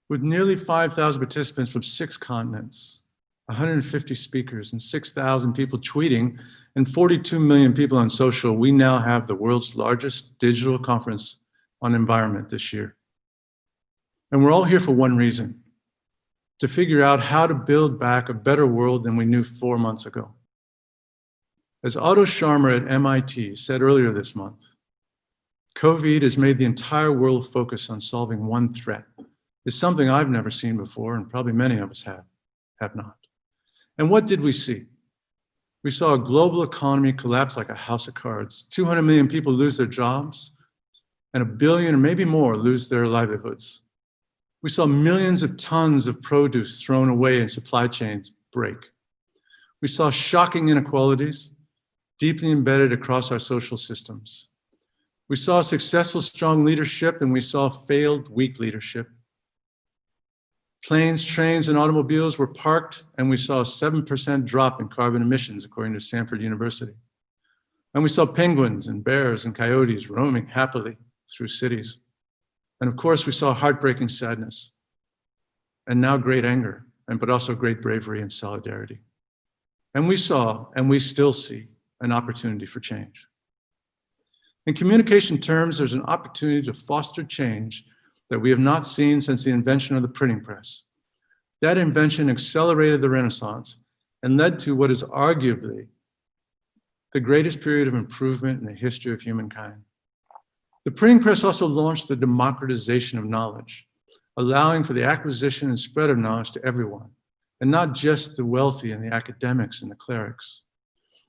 With nearly 5,000 participants from 6 continents, 150 speakers, and 6,000 people tweeting, and 42 million people on social, we now have the world's largest digital conference on environment this year. And we're all here for one reason: to figure out how to build back a better world than we knew 4 months ago. As Otto Scharmer at MIT said earlier this month, COVID has made the entire world focus on solving one threat. It's something I've never seen before, and probably many of us have not. And what did we see? We saw a global economy collapse like a house of cards. 200 million people lose their jobs, and 1 billion or maybe more lose their livelihoods. We saw millions of tons of produce thrown away and supply chains break. We saw shocking inequalities deeply embedded across our social systems. We saw successful, strong leadership, and we saw failed, weak leadership. Planes, trains, and automobiles were parked, and we saw a 7% drop in carbon emissions, according to Stanford University. And we saw penguins and bears and coyotes roaming happily through cities. And of course, we saw heartbreaking sadness, and now great anger, but also great bravery and solidarity. And we saw, and we still see, an opportunity for change. In communication terms, there's an opportunity to foster change that we have not seen since the invention of the printing press. That invention accelerated the Renaissance and led to what is arguably the greatest period of improvement in the history of humankind. The printing press also launched the democratization of knowledge, allowing for the acquisition and spread of knowledge to everyone, and not just the wealthy and the academics and the clerics.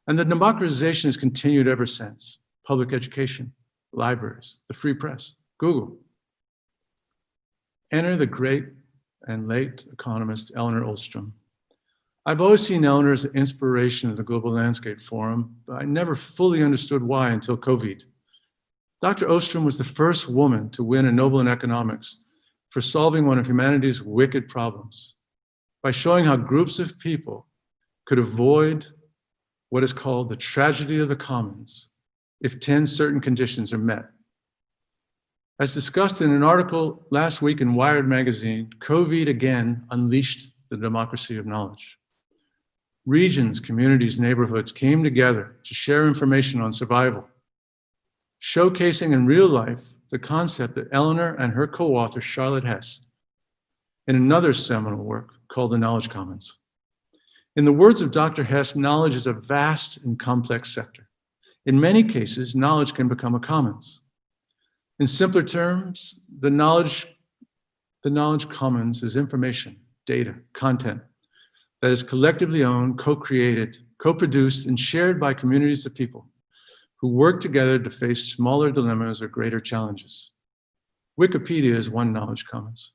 And the democratization has continued ever since: public education, libraries, the free press, Google. Enter the great and late economist Elinor Ostrom. I've always seen Elinor as an inspiration of the Global Landscape Forum, but I never fully understood why until COVID. Dr. Ostrom was the first woman to win a Nobel in economics for solving one of humanity's wicked problems by showing how groups of people could avoid what is called the tragedy of the commons if 10 certain conditions are met. As discussed in an article last week in Wired magazine, COVID again unleashed the democracy of knowledge. Regions, communities, neighborhoods came together to share information on survival, showcasing in real life the concept that Elinor and her co-author Charlotte Hess in another seminal work called The Knowledge Commons. In the words of Dr. Hess, knowledge is a vast and complex sector. In many cases, knowledge can become a commons. In simpler terms, the knowledge commons is information, data, content that is collectively owned, co-created, co-produced, and shared by communities of people who work together to face smaller dilemmas or greater challenges. Wikipedia is one knowledge commons.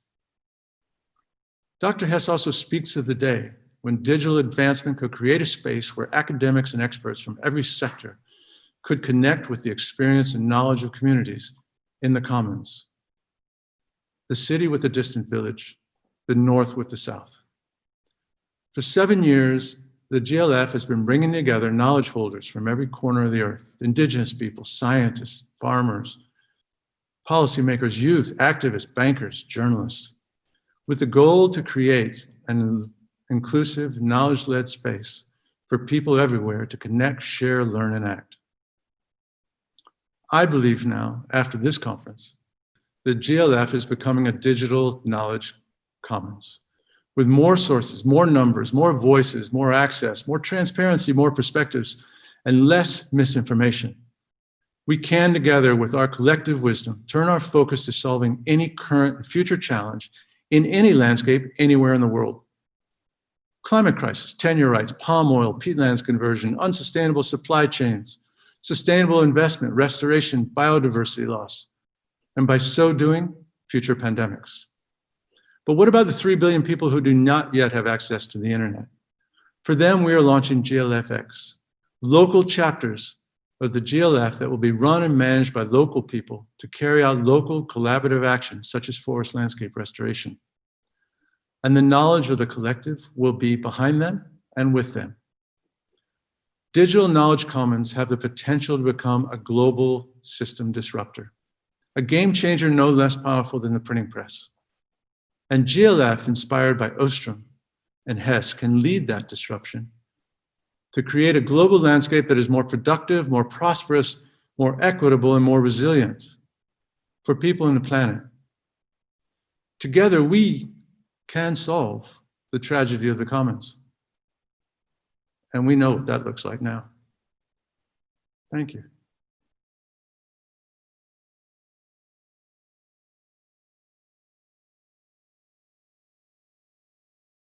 Dr. Hess also speaks of the day when digital advancement could create a space where academics and experts from every sector could connect with the experience and knowledge of communities in the commons. The city with the distant village, the North with the South. For 7 years, the GLF has been bringing together knowledge holders from every corner of the earth: indigenous people, scientists, farmers, policymakers, youth, activists, bankers, journalists, with the goal to create an inclusive, knowledge-led space for people everywhere to connect, share, learn, and act. I believe now, after this conference, that GLF is becoming a digital knowledge commons, with more sources, more numbers, more voices, more access, more transparency, more perspectives, and less misinformation. We can, together with our collective wisdom, turn our focus to solving any current and future challenge in any landscape anywhere in the world. Climate crisis, tenure rights, palm oil, peatlands conversion, unsustainable supply chains, sustainable investment, restoration, biodiversity loss, and by so doing, future pandemics. But what about the 3 billion people who do not yet have access to the internet? For them, we are launching GLFX, local chapters of the GLF that will be run and managed by local people to carry out local collaborative actions, such as forest landscape restoration. And the knowledge of the collective will be behind them and with them. Digital knowledge commons have the potential to become a global system disruptor, a game changer no less powerful than the printing press. And GLF, inspired by Ostrom and Hess, can lead that disruption to create a global landscape that is more productive, more prosperous, more equitable, and more resilient for people and the planet. Together, we can solve the tragedy of the commons. And we know what that looks like now. Thank you.